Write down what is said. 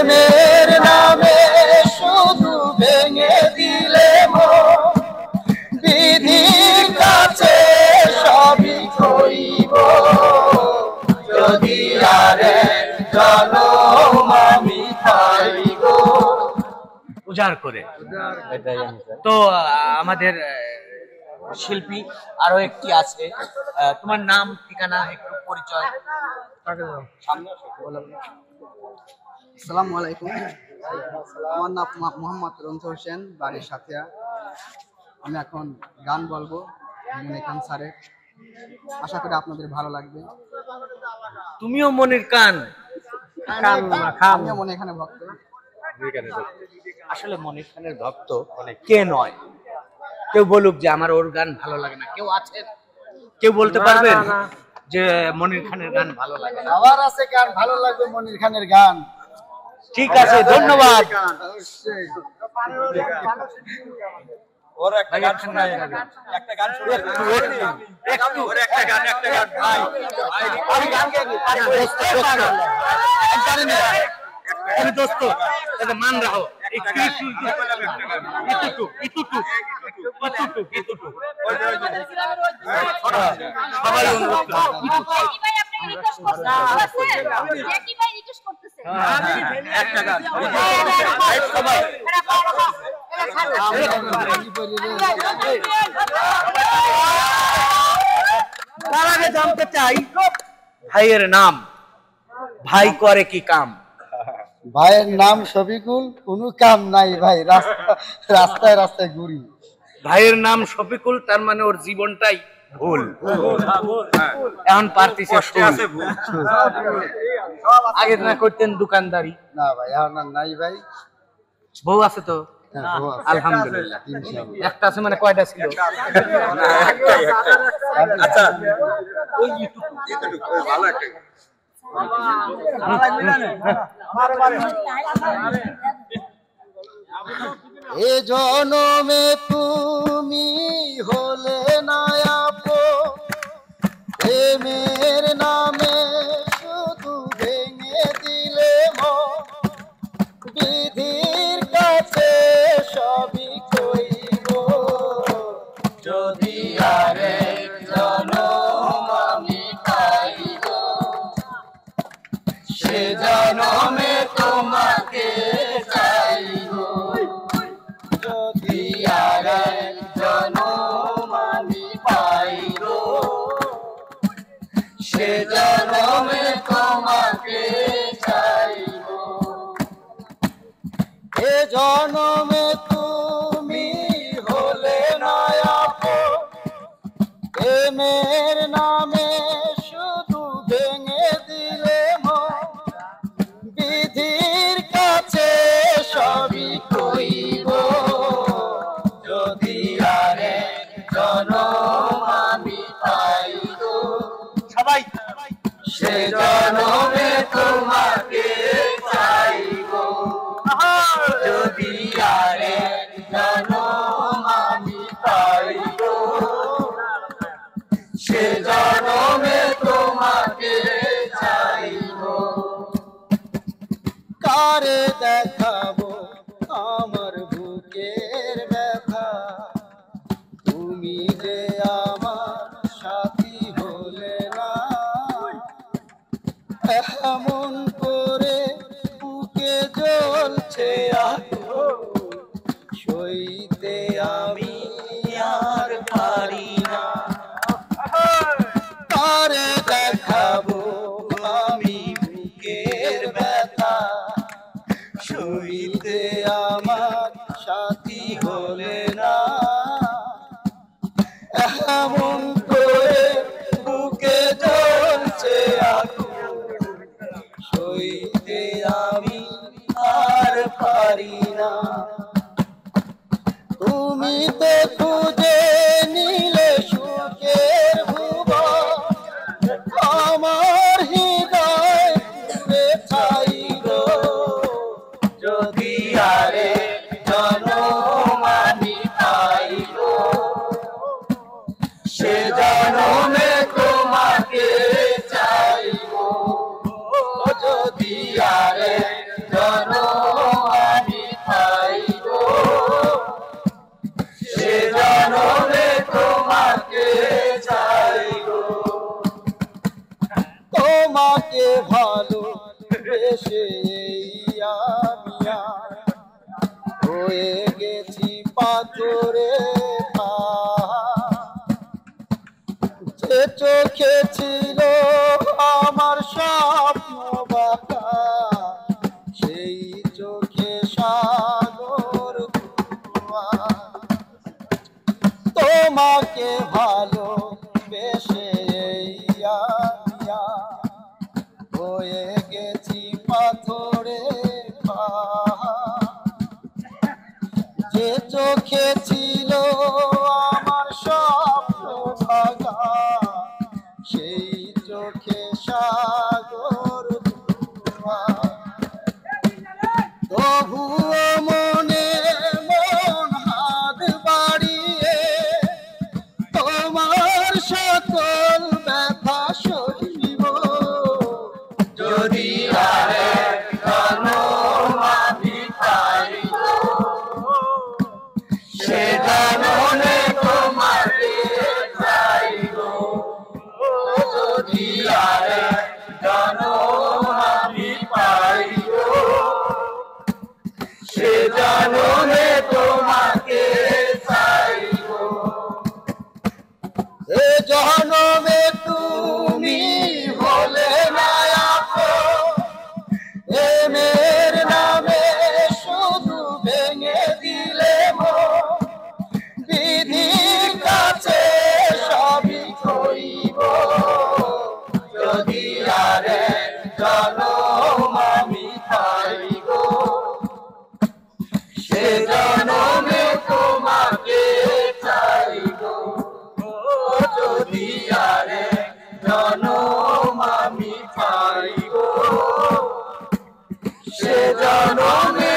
মের নামে শুধু ভেঙে দিলে বিধির কাছে সবই কইব যদি আরে জনম আমি পাইব উজাড় করে। তো আমাদের শিল্পী আরো একটি আছে, তোমার নাম ঠিকানা একটু পরিচয়। আসসালামু আলাইকুম, আমার নাম মোহাম্মদ রঞ্জু হোসেন, বাড়ি সাথিয়া। আমি এখন গান বলবো মনির খান স্যারের, আশা করি আপনাদের ভালো লাগবে। তুমিও মনির খান? আমিও মনির খানের ভক্ত। আসলে মনির খানের ভক্ত কে নয়? কেউ বলুক যে আমার ওর গান ভালো লাগে না, কেউ আছেন? কেউ বলতে পারবেন যে মনির খানের গান ভালো লাগে না? সবার আছে গান ভালো লাগবে মনির খানের গান। ঠিক আছে, ধন্যবাদ। ওর একটা গান শোনাই, একটা গান শোনাই, একটু ওর একটা গান ভাই আমি গান গাই আমি দোস্ত এটা মান রাখো সবাই একটা গান সবাই তার আগে জানতে চাই ভাইয়ের নাম, ভাই করে কি কাম? ভাইয়ের নাম শফিকুল, কোনো কাম নাই ভাই, রাস্তায় রাস্তায় ঘুরি। ভাইয়ের নাম শফিকুল, তার মানে ওর জীবনটাই ভুল। এখন পারতিছে আগে না করতেন দোকানদারি? না ভাই এখন নাই ভাই। বউ আছে তো? আলহামদুলিল্লাহ। একটা আছে মানে কয়টা ছিল? আচ্ছা ওই ভালো একটা এ জনমে তুমি হলে না আপন, প্রেমের নামে শুধু ভেঙে দিলে বিধির কাছে সবই কইব যদি আরেক জনম আমি পাইব, সে জনমে তোমাকে চাইব যদি আরেক জনম আমি পাইব, সে জনমে তোমাকে চাইব। এ জনমে তুমি হলে না আপন, প্রেমের নামে শুধু ভেঙে দিলে বিধির কাছে সবই কইব যদি আরেক জনম আমি পাইব, সবাই সে জনমে তোমাকে চাইব যদি আরেক জনম আমি পাইব, সে জনমে তোমাকে চাইব। কারে দেখাবো আমার বুকের ব্যথা, তুমি যে আমার সাথী হলে না, এমন করে বুকে জ্বলছে আগুন, সইতে আমি আর পারি না। কারে দেখাবো আমি বুকের ব্যথা, সইতে আমার সাথী হলে না, এমন করে বুকে জ্বলছে আগুন, সইতে আমি আর পারি না। তুমি তো খুঁজে নিলে সুখের ভুবন, আমার হৃদয় পুড়ে ছাইল যদি আরেক জনম ভালো বেশে আমি হয়ে গেছি পাথরে যে চোখে ছিল আমার স্বপ্ন বাঁকা সেই চোখে সাগর তোমাকে ভালো বেশে হয়ে গেছি পাথরে যে চোখে ছিল আমার স্বপ্ন ভাগা সেই চোখে সাগর তবুও মনে মন হাত বাড়িয়ে তোমার সকল ব্যথা সহিব যদি আরে আমি পাই সে জাননে তোমাকে চাইব যদি আরে আমি পাইব সে জাননে তোমাকে চাইব এ জনমে তুমি হলে না এ মের নামে শুধু ভেঙে দিলে বিধির কাছে সবই কইব যদি আরে জনম আমি পাইব সে জনমে তোমাকে চাইব যদি আরে জনম আমি পাইব সে জনমে